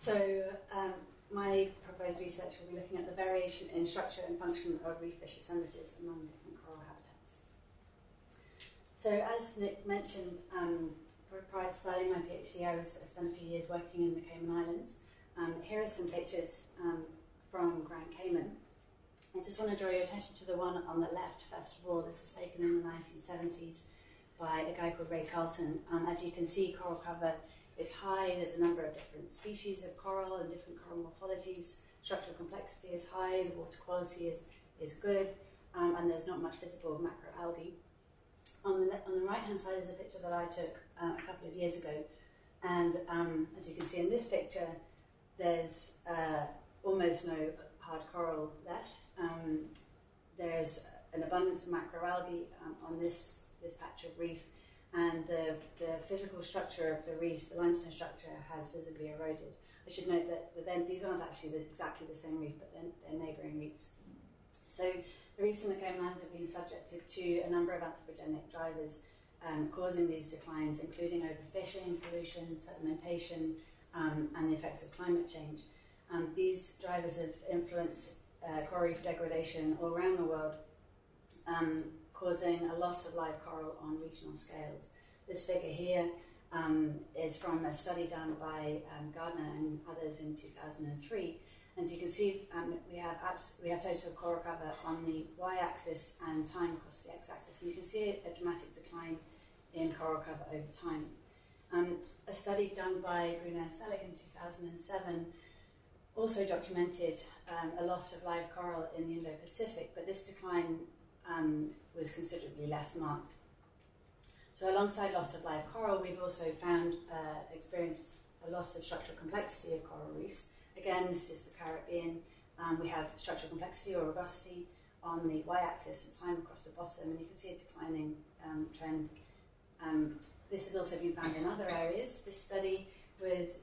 So my proposed research will be looking at the variation in structure and function of reef fish assemblages among different coral habitats. So as Nick mentioned, prior to starting my PhD, I spent a few years working in the Cayman Islands. Here are some pictures from Grand Cayman. I just want to draw your attention to the one on the left, first of all. This was taken in the 1970s by a guy called Ray Carlton. As you can see, coral cover is high. There's a number of different species of coral and different coral morphologies. Structural complexity is high, the water quality is good, and there's not much visible macroalgae. On the right-hand side is a picture that I took a couple of years ago. And as you can see in this picture, there's almost no hard coral left. There's an abundance of macroalgae on this patch of reef, and the physical structure of the reef, the limestone structure, has visibly eroded. I should note that these aren't actually exactly the same reef, but they're neighbouring reefs. So the reefs in the Cayman Islands have been subjected to a number of anthropogenic drivers causing these declines, including overfishing, pollution, sedimentation, and the effects of climate change. These drivers have influenced coral reef degradation all around the world, causing a loss of live coral on regional scales. This figure here is from a study done by Gardner and others in 2003. As you can see, we have total coral cover on the y-axis and time across the x-axis. And you can see a dramatic decline in coral cover over time. A study done by Bruno and Selig in 2007 also documented a loss of live coral in the Indo-Pacific, but this decline was considerably less marked. So alongside loss of live coral, we've also experienced a loss of structural complexity of coral reefs. Again, this is the Caribbean. We have structural complexity or rugosity on the y-axis and time across the bottom, and you can see a declining trend. This has also been found in other areas. This study was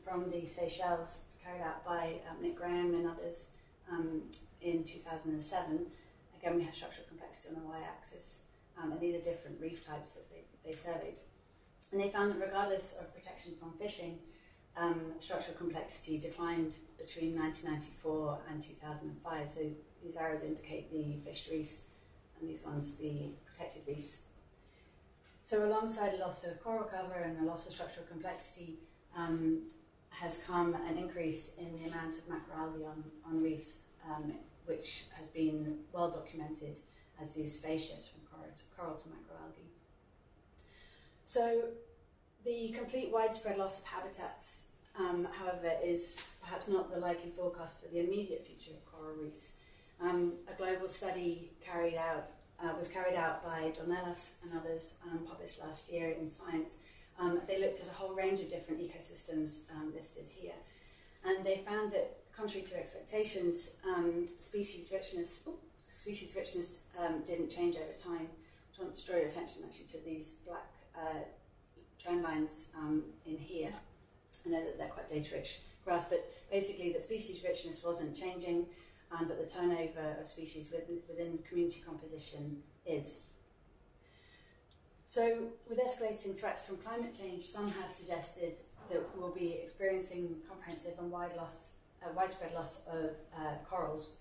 from the Seychelles, carried out by Nick Graham and others in 2007. Again, we have structural complexity on the y-axis, and these are different reef types that they surveyed. And they found that regardless of protection from fishing, structural complexity declined between 1994 and 2005. So these arrows indicate the fished reefs, and these ones the protected reefs. So alongside a loss of coral cover and a loss of structural complexity has come an increase in the amount of macroalgae on reefs, which has been well documented as these phase shifts from coral to macroalgae. So the complete widespread loss of habitats, however, is perhaps not the likely forecast for the immediate future of coral reefs. A global study was carried out by Dornelas and others, published last year in Science. They looked at a whole range of different ecosystems listed here. And they found that, contrary to expectations, species richness didn't change over time. I want to draw your attention actually to these black trend lines in here. I know that they're quite data-rich graphs, but basically the species richness wasn't changing, but the turnover of species within community composition is. So with escalating threats from climate change, some have suggested that we'll be experiencing comprehensive and widespread loss of corals.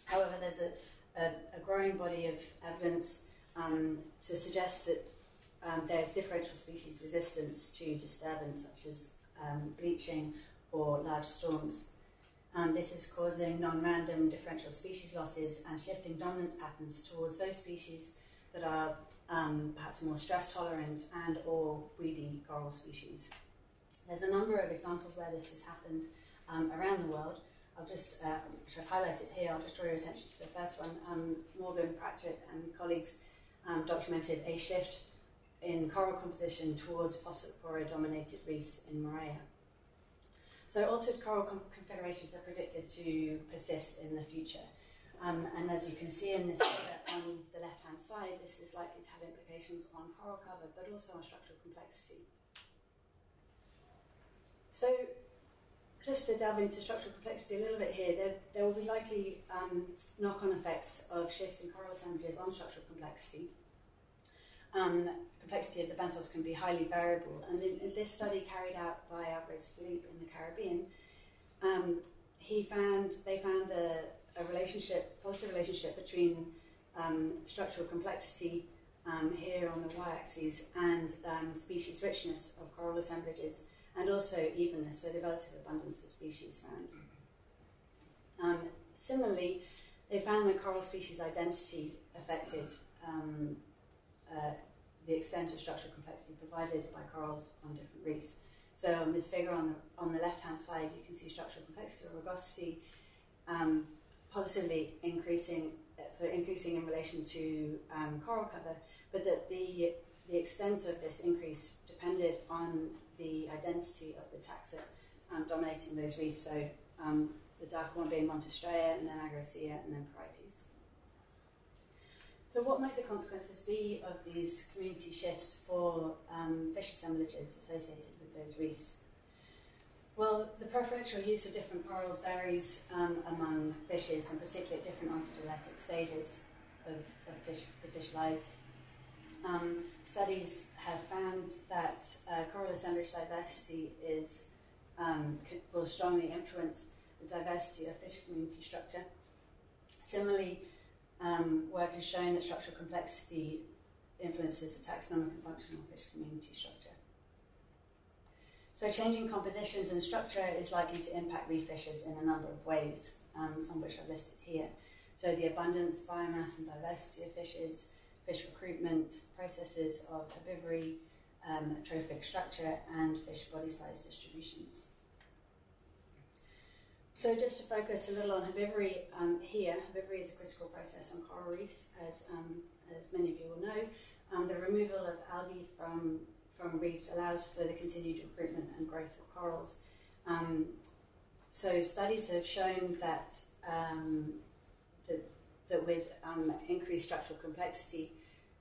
However, there's a growing body of evidence to suggest that there's differential species resistance to disturbance, such as bleaching or large storms. This is causing non-random differential species losses and shifting dominance patterns towards those species that are perhaps more stress tolerant and or weedy coral species. There's a number of examples where this has happened around the world. Which I've highlighted here, I'll just draw your attention to the first one. Morgan, Pratchett and colleagues documented a shift in coral composition towards Fossopora-dominated reefs in Moorea. So altered coral configurations are predicted to persist in the future. And as you can see in this figure on the left-hand side, this is likely to have implications on coral cover, but also on structural complexity. So just to delve into structural complexity a little bit here, there will be likely knock-on effects of shifts in coral assemblages on structural complexity. Complexity of the benthos can be highly variable, and in this study carried out by Alvarez Philippe in the Caribbean, they found a positive relationship between structural complexity here on the y-axis and species richness of coral assemblages, and also evenness, so the relative abundance of species found. Similarly, they found that coral species identity affected the extent of structural complexity provided by corals on different reefs. So on this figure on the left-hand side, you can see structural complexity or rugosity positively increasing in relation to coral cover, but that the extent of this increase depended on the identity of the taxa dominating those reefs. So the darker one being Montestraya, and then Agrosea, and then Porites. So what might the consequences be of these community shifts for fish assemblages associated with those reefs? Well, the preferential use of different corals varies among fishes, and particularly at different ontogenic stages of the fish lives. Studies have found that coral assemblage diversity will strongly influence the diversity of fish community structure. Similarly, work has shown that structural complexity influences the taxonomic and functional fish community structure. So changing compositions and structure is likely to impact reef fishes in a number of ways, some of which are listed here. So the abundance, biomass and diversity of fishes, fish recruitment, processes of herbivory, trophic structure, and fish body size distributions. So just to focus a little on herbivory here, herbivory is a critical process on coral reefs, as many of you will know. The removal of algae from reefs allows for the continued recruitment and growth of corals. So studies have shown that that with increased structural complexity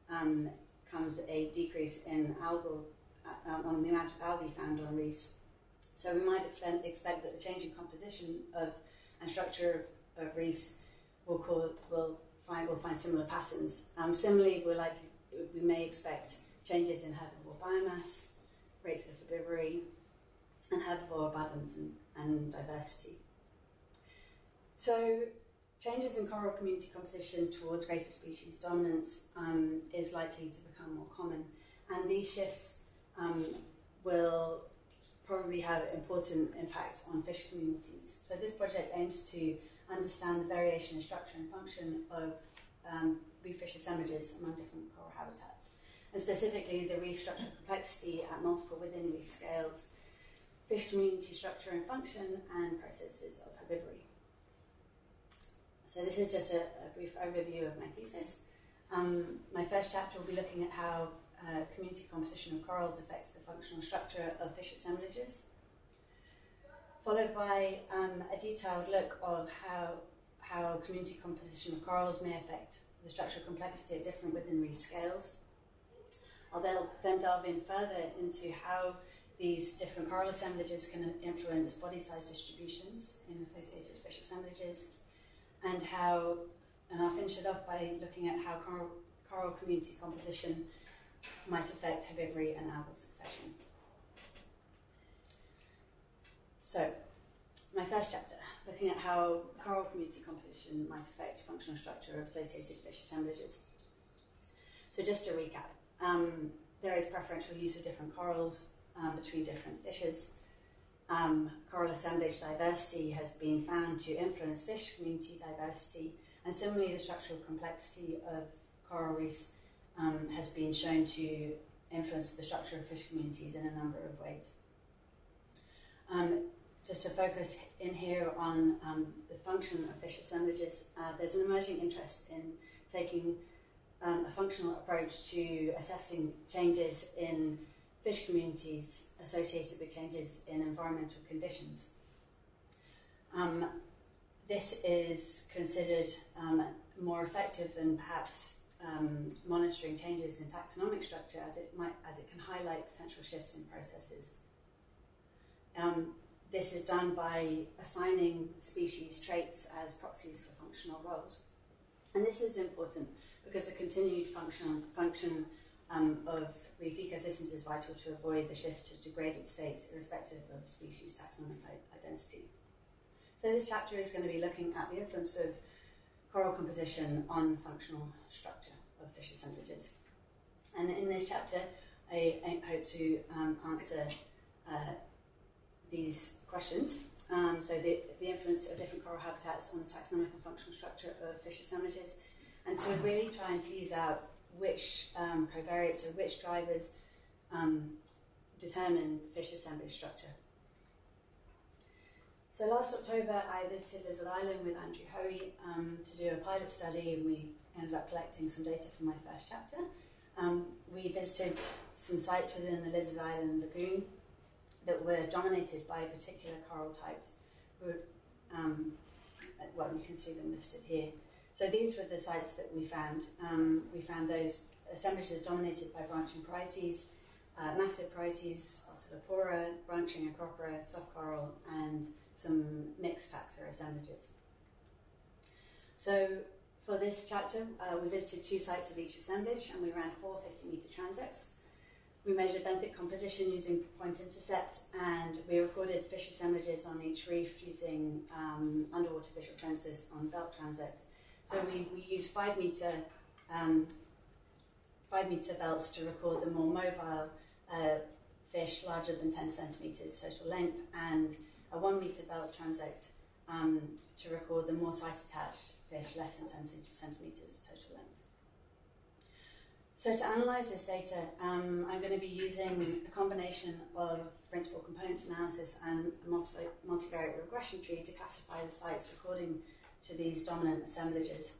comes a decrease in on the amount of algae found on reefs. So we might expect that the changing composition and structure of reefs will find similar patterns. Similarly, we may expect changes in herbivore biomass, rates of herbivory, and herbivore abundance and diversity. So changes in coral community composition towards greater species dominance is likely to become more common, and these shifts will probably have important impacts on fish communities. So this project aims to understand the variation in structure and function of reef fish assemblages among different coral habitats, and specifically the reef structural complexity at multiple within-reef scales, fish community structure and function, and processes of herbivory. So this is just a brief overview of my thesis. My first chapter will be looking at how community composition of corals affects the functional structure of fish assemblages, followed by a detailed look of how community composition of corals may affect the structural complexity at different within-reef scales. I'll then delve in further into how these different coral assemblages can influence body size distributions in associated fish assemblages, and I'll finish it off by looking at how coral community composition might affect herbivory and algal succession. So, my first chapter, looking at how coral community composition might affect functional structure of associated fish assemblages. So just to recap, there is preferential use of different corals between different fishes. Coral assemblage diversity has been found to influence fish community diversity, and similarly the structural complexity of coral reefs has been shown to influence the structure of fish communities in a number of ways. Just to focus in here on the function of fish assemblages, there's an emerging interest in taking a functional approach to assessing changes in fish communities associated with changes in environmental conditions. This is considered more effective than perhaps monitoring changes in taxonomic structure, as it can highlight potential shifts in processes. This is done by assigning species traits as proxies for functional roles. And this is important because the continued function of reef ecosystems is vital to avoid the shift to degraded states irrespective of species taxonomic identity. So this chapter is going to be looking at the influence of coral composition on functional structure of fish assemblages. And in this chapter, I hope to answer these questions. So the influence of different coral habitats on the taxonomic and functional structure of fish assemblages, and to really try and tease out which covariates or which drivers determine fish assemblage structure. So last October, I visited Lizard Island with Andrew Hoey to do a pilot study, and we ended up collecting some data for my first chapter. We visited some sites within the Lizard Island lagoon that were dominated by particular coral types. Well, you can see them listed here. So these were the sites that we found. We found those assemblages dominated by branching parietes, massive parietes, Ocelopora, branching Acropora, soft coral, and some mixed taxa assemblages. So for this chapter, we visited 2 sites of each assemblage, and we ran 4 50-metre transects. We measured benthic composition using point intercept, and we recorded fish assemblages on each reef using underwater visual sensors on belt transects. So we used 5-metre belts to record the more mobile fish larger than 10 centimetres total length, and a 1-metre belt transect to record the more site-attached fish less than 10 centimetres total length. So to analyse this data, I'm going to be using a combination of principal components analysis and a multivariate regression tree to classify the sites according to these dominant assemblages.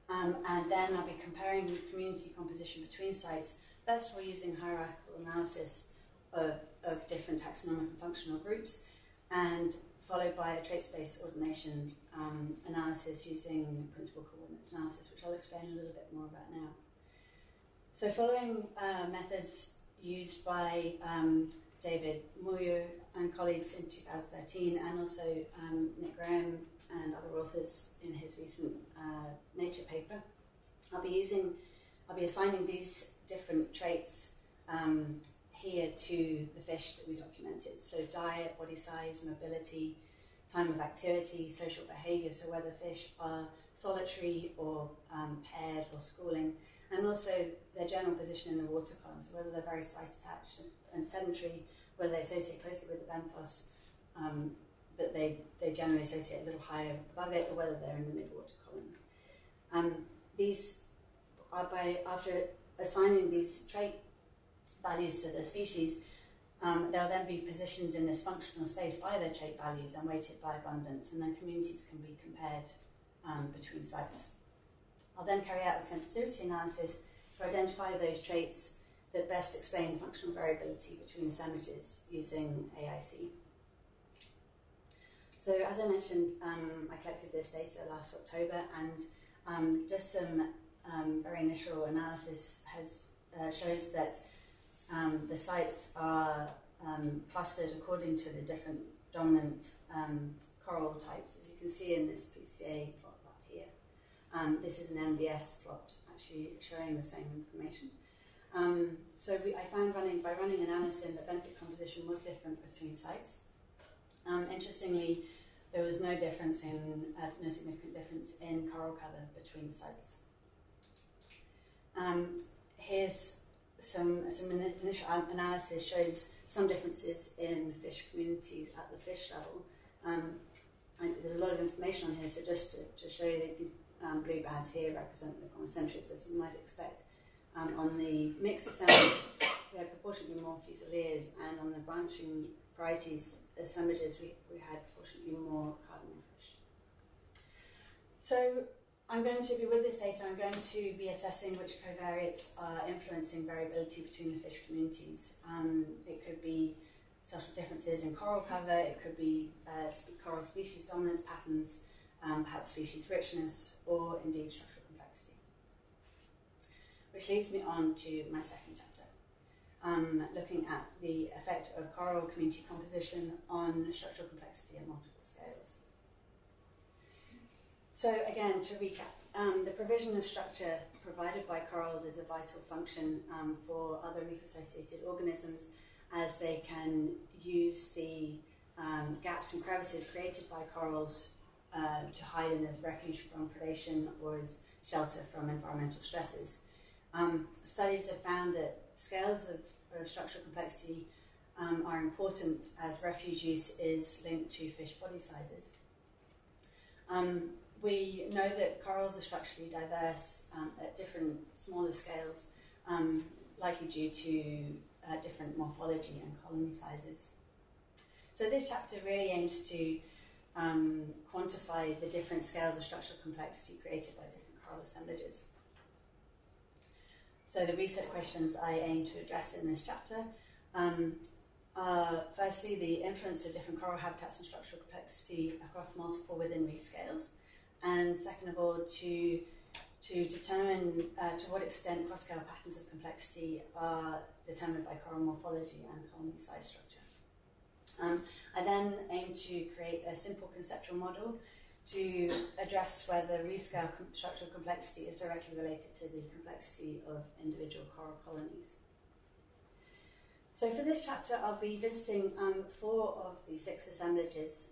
And then I'll be comparing community composition between sites. First, we're using hierarchical analysis of different taxonomic and functional groups, and followed by a trait space ordination analysis using principal coordinates analysis, which I'll explain a little bit more about now. So following methods used by David Moyo and colleagues in 2013, and also Nick Graham and other authors in his recent Nature paper, I'll be assigning these different traits here to the fish that we documented. So diet, body size, mobility, time of activity, social behaviour, so whether fish are solitary or paired or schooling, and also their general position in the water column, so whether they're very site-attached and sedentary, whether they associate closely with the benthos, but they generally associate a little higher above it, or whether they're in the mid-water column. After assigning these trait values to the species, they'll then be positioned in this functional space by their trait values and weighted by abundance, and then communities can be compared between sites. I'll then carry out a sensitivity analysis to identify those traits that best explain functional variability between assemblages using AIC. So as I mentioned, I collected this data last October, and just some very initial analysis shows that the sites are clustered according to the different dominant coral types, as you can see in this PCA plot up here. This is an MDS plot, actually showing the same information. So I found by running an analysis that benthic composition was different between sites. Interestingly, there was no significant difference in coral cover between sites. Here's some initial analysis shows some differences in fish communities at the fish level. There's a lot of information on here, so just to show you that the blue bands here represent the concentrics, as you might expect. On the mixed assemblage, we had proportionately more fusiliers, and on the branching parietes assemblages, we had proportionately more cardinal fish. So I'm going to be, with this data, I'm going to be assessing which covariates are influencing variability between the fish communities. It could be subtle differences in coral cover, it could be coral species dominance patterns, perhaps species richness, or indeed structural complexity. Which leads me on to my second chapter, looking at the effect of coral community composition on structural complexity at multiple scales. So again, to recap, the provision of structure provided by corals is a vital function for other reef-associated organisms, as they can use the gaps and crevices created by corals to hide in as refuge from predation or as shelter from environmental stresses. Studies have found that scales of structural complexity are important as refuge use is linked to fish body sizes. We know that corals are structurally diverse at different smaller scales, likely due to different morphology and colony sizes. So this chapter really aims to quantify the different scales of structural complexity created by different coral assemblages. So the research questions I aim to address in this chapter are firstly the influence of different coral habitats and structural complexity across multiple within-reef scales, and second of all to determine to what extent cross-scale patterns of complexity are determined by coral morphology and colony size structure. I then aim to create a simple conceptual model to address whether reef scale structural complexity is directly related to the complexity of individual coral colonies. So for this chapter, I'll be visiting 4 of the 6 assemblages.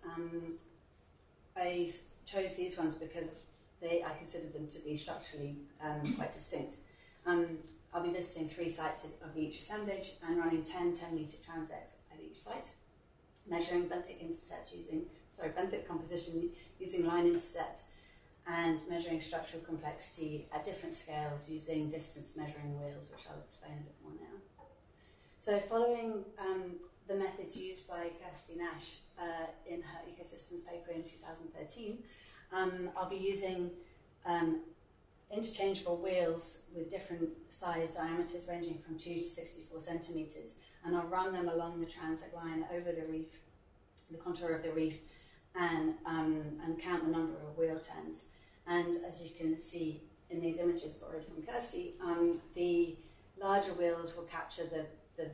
I chose these ones because I considered them to be structurally quite distinct. I'll be visiting 3 sites of each assemblage and running 10 10-metre transects at each site, measuring benthic composition using line intercept, and measuring structural complexity at different scales using distance measuring wheels, which I'll explain a bit more now. So following the methods used by Kirsty Nash in her ecosystems paper in 2013, I'll be using interchangeable wheels with different size diameters ranging from 2 to 64 centimetres, and I'll run them along the transect line over the reef, the contour of the reef, and count the number of wheel turns. And as you can see in these images borrowed from Kirsty, the larger wheels will capture the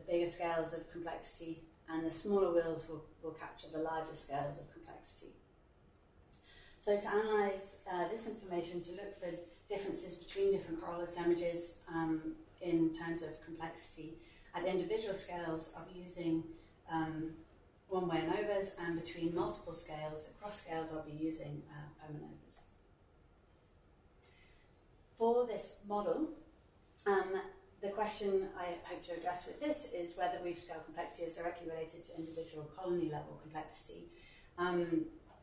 bigger scales of complexity, and the smaller wheels will capture the larger scales of complexity. So to analyse this information, to look for differences between different coral assemblages in terms of complexity, at individual scales I'll be using one-way ANOVAs, and between multiple scales, across scales, I'll be using PERMANOVAs. For this model, the question I hope to address with this is whether reef scale complexity is directly related to individual colony level complexity.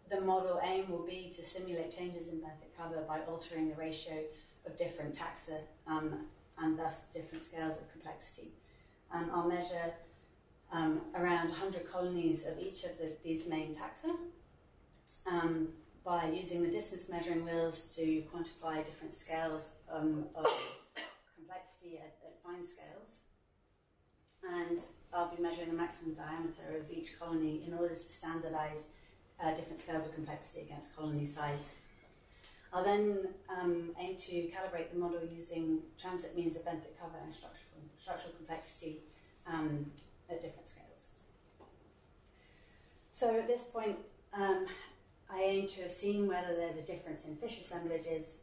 The model aim will be to simulate changes in benthic cover by altering the ratio of different taxa and thus different scales of complexity. I'll measure around 100 colonies of each of these main taxa by using the distance measuring wheels to quantify different scales of complexity at fine scales. And I'll be measuring the maximum diameter of each colony in order to standardise different scales of complexity against colony size. I'll then aim to calibrate the model using transit means of benthic cover and structural complexity at different scales. So at this point, I aim to have seen whether there's a difference in fish assemblages,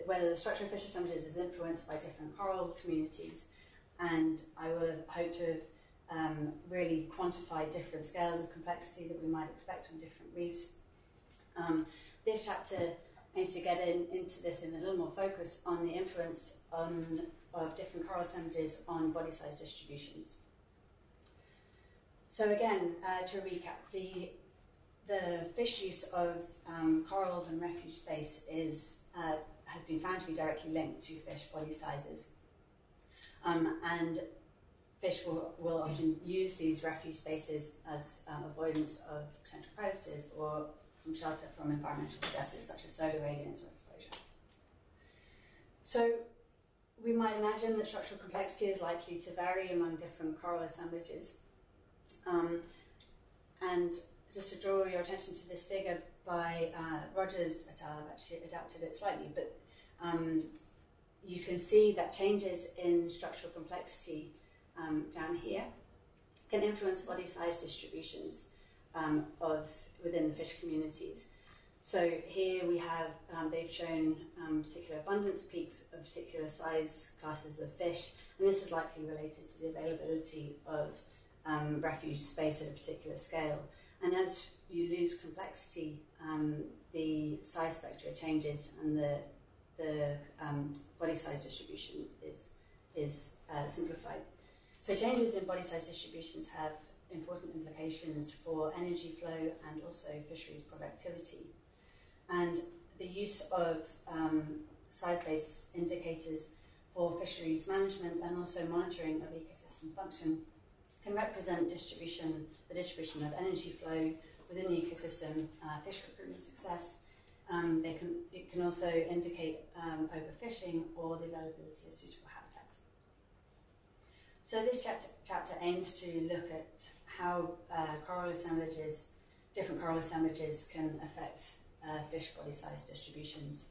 whether the structure of fish assemblages is influenced by different coral communities, and I would have hoped to have really quantified different scales of complexity that we might expect on different reefs. This chapter aims to get into this in a little more focus on the influence of different coral assemblages on body size distributions. So again, to recap, the fish use of corals and refuge space has been found to be directly linked to fish body sizes. And fish will often use these refuge spaces as avoidance of potential predators or from shelter from environmental stresses such as solar radiance or exposure. So we might imagine that structural complexity is likely to vary among different coral assemblages. And just to draw your attention to this figure by Rogers et al., I've actually adapted it slightly, but you can see that changes in structural complexity down here can influence body size distributions within the fish communities. So here we have, they've shown particular abundance peaks of particular size classes of fish, and this is likely related to the availability of refuge space at a particular scale. And as you lose complexity, the size spectra changes and the body size distribution is simplified. So changes in body size distributions have important implications for energy flow and also fisheries productivity. And the use of size-based indicators for fisheries management and also monitoring of ecosystem function can represent the distribution of energy flow within the ecosystem, fish recruitment success. It can also indicate overfishing or the availability of suitable habitat. So this chapter aims to look at how different coral assemblages can affect fish body size distributions.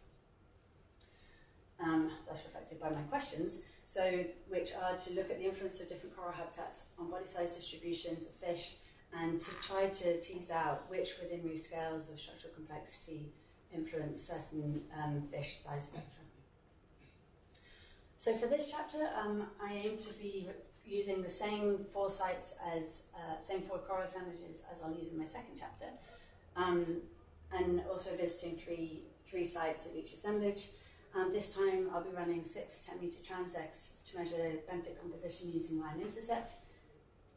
That's reflected by my questions, which are to look at the influence of different coral habitats on body size distributions of fish and to try to tease out which within-reef scales of structural complexity influence certain fish size spectra. So for this chapter, I aim to be using the same four sites same four coral assemblages as I'll use in my second chapter, and also visiting three sites of each assemblage. This time I'll be running 6 10-metre transects to measure benthic composition using line intercept,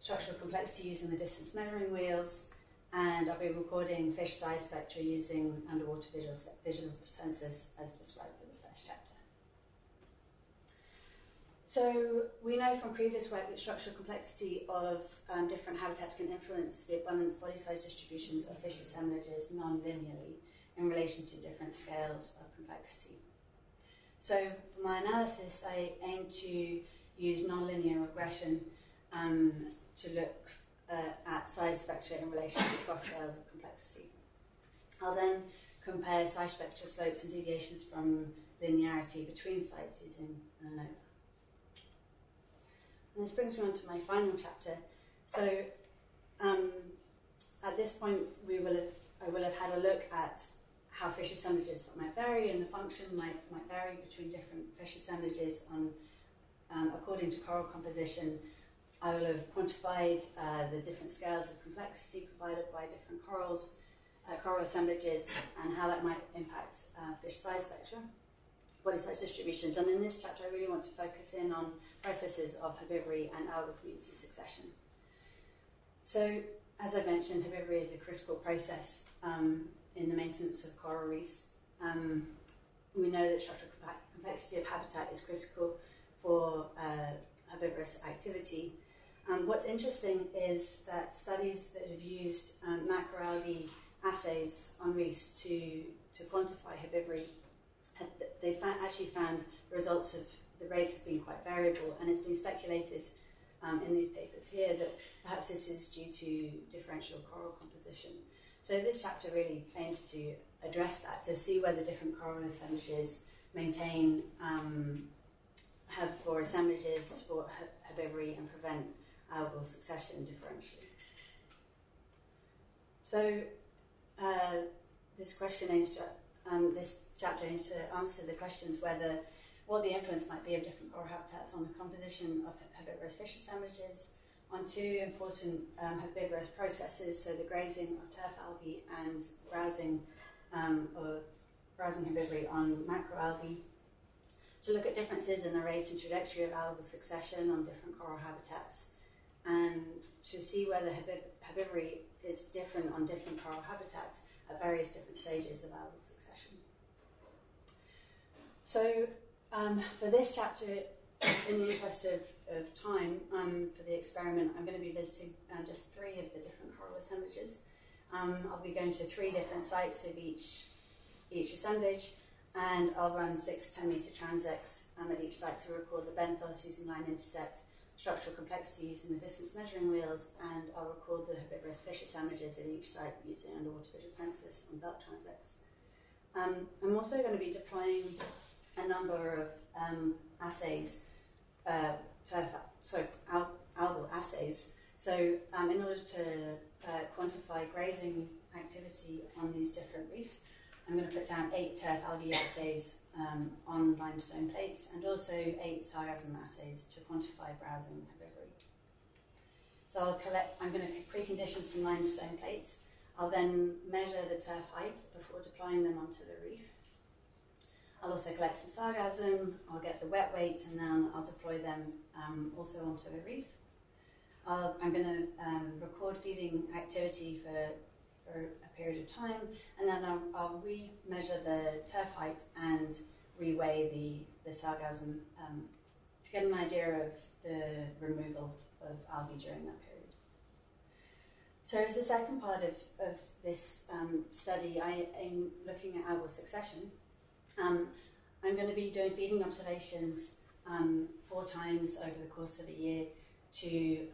structural complexity using the distance measuring wheels, and I'll be recording fish size spectra using underwater visual sensors as described for the first chapter. So we know from previous work that structural complexity of different habitats can influence the abundance body size distributions of fish assemblages non-linearly in relation to different scales of complexity. So for my analysis, I aim to use nonlinear regression to look at size spectra in relation to cross scales of complexity. I'll then compare size spectra slopes and deviations from linearity between sites using an ANOVA. And this brings me on to my final chapter. So at this point, I will have had a look at how fish assemblages might vary, and the function might vary between different fish assemblages according to coral composition. I will have quantified the different scales of complexity provided by different coral assemblages, and how that might impact fish size spectra, body size distributions. And in this chapter, I really want to focus in on processes of herbivory and algal community succession. So, as I mentioned, herbivory is a critical process in the maintenance of coral reefs. We know that structural complexity of habitat is critical for herbivorous activity. What's interesting is that studies that have used macroalgae assays on reefs to quantify herbivory, they actually found the results of the rates have been quite variable, and it's been speculated in these papers here that perhaps this is due to differential coral composition. So this chapter really aims to address that, to see whether different coral assemblages maintain herbivore assemblages for herbivory and prevent algal succession differentially. So this chapter aims to answer the questions what the influence might be of different coral habitats on the composition of herbivorous fish assemblages, on two important herbivorous processes, so the grazing of turf algae and browsing herbivory on macroalgae, to look at differences in the rate and trajectory of algal succession on different coral habitats, and to see whether herbivory is different on different coral habitats at various different stages of algal succession. So for this chapter, in the interest of time, for the experiment, I'm going to be visiting just 3 of the different coral assemblages. I'll be going to 3 different sites of each assemblage, and I'll run 6 10-metre transects at each site to record the benthos using line intercept, structural complexity using the distance measuring wheels, and I'll record the herbivorous fish assemblages at each site using underwater visual sensors on belt transects. I'm also going to be deploying a number of assays, algal assays. So in order to quantify grazing activity on these different reefs, I'm going to put down 8 turf algae assays on limestone plates, and also 8 sargassum assays to quantify browsing herbivory. So I'm going to precondition some limestone plates. I'll then measure the turf height before deploying them onto the reef. I'll also collect some sargassum, I'll get the wet weight, and then I'll deploy them also onto the reef. I'm going to record feeding activity for a period of time, and then I'll re-measure the turf height and re-weigh the sargassum to get an idea of the removal of algae during that period. So as the second part of this study, I am looking at algal succession. I'm going to be doing feeding observations 4 times over the course of a year to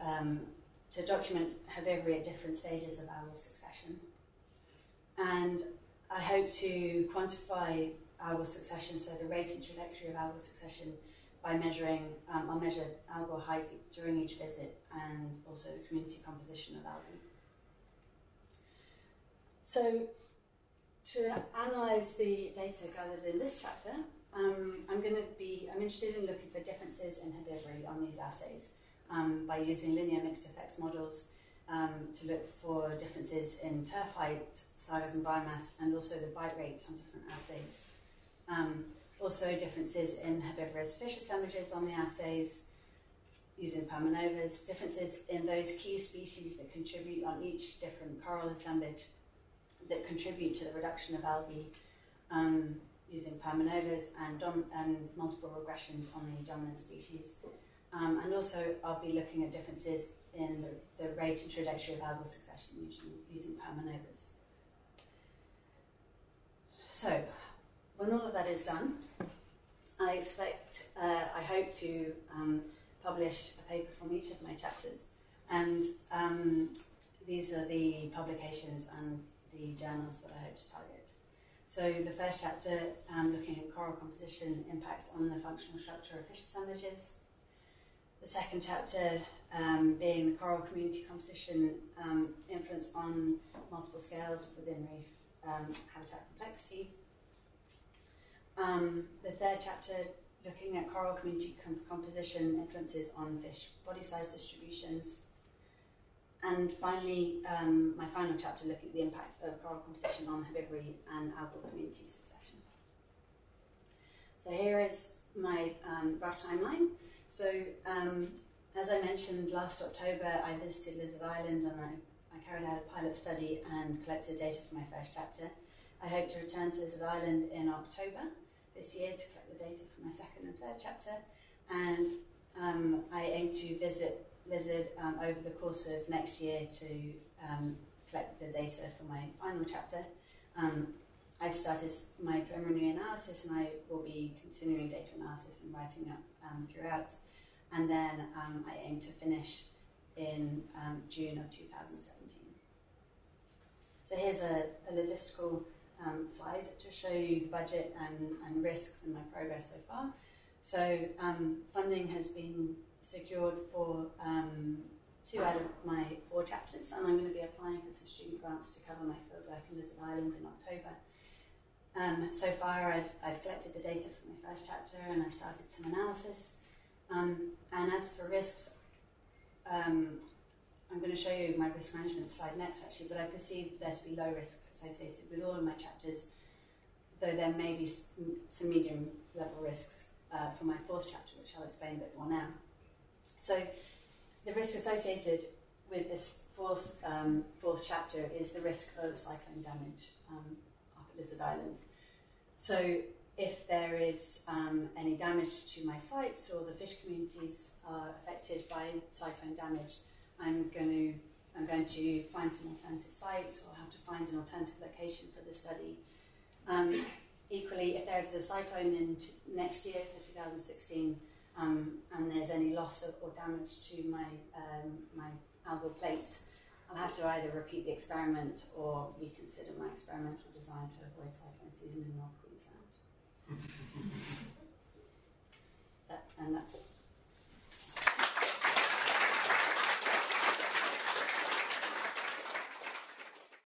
document herbivory at different stages of algal succession. And I hope to quantify algal succession, so the rate and trajectory of algal succession, by measuring, I'll measure algal height during each visit and also the community composition of algae. So to analyse the data gathered in this chapter, I'm interested in looking for differences in herbivory on these assays by using linear mixed effects models to look for differences in turf height, sargassum biomass, and also the bite rates on different assays. Also differences in herbivorous fish assemblages on the assays using permanovas, differences in those key species that contribute on each different coral assemblage that contribute to the reduction of algae using permanovas and multiple regressions on the dominant species. And also I'll be looking at differences in the rate and trajectory of algal succession using permanovas. So, when all of that is done, I hope to publish a paper from each of my chapters. And these are the publications and the journals that I hope to target. So the first chapter, looking at coral composition impacts on the functional structure of fish assemblages. The second chapter being the coral community composition influence on multiple scales within reef habitat complexity. The third chapter, looking at coral community composition influences on fish body size distributions. And finally, my final chapter, looking at the impact of coral composition on herbivory and algal community succession. So here is my rough timeline. So as I mentioned, last October I visited Lizard Island and I carried out a pilot study and collected data for my first chapter. I hope to return to Lizard Island in October this year to collect the data for my second and third chapter, and I aim to visit Lizard over the course of next year to collect the data for my final chapter. I've started my preliminary analysis and I will be continuing data analysis and writing up throughout, and then I aim to finish in June of 2017. So here's a logistical slide to show you the budget and risks and my progress so far. So funding has been secured for 2 out of my 4 chapters, and I'm going to be applying for some student grants to cover my fieldwork in Lizard Island in October. So far I've collected the data for my first chapter and I've started some analysis. And as for risks, I'm going to show you my risk management slide next actually, but I perceive there to be low risk associated with all of my chapters, though there may be some medium level risks for my 4th chapter, which I'll explain a bit more now. So the risk associated with this 4th chapter is the risk of cyclone damage up at Lizard Island. So if there is any damage to my sites or the fish communities are affected by cyclone damage, I'm going to find some alternative sites or have to find an alternative location for the study. Equally, if there's a cyclone in next year, so 2016, and there's any loss or damage to my algal plates, I'll have to either repeat the experiment or reconsider my experimental design to avoid cyclone season in North Queensland. And that's it.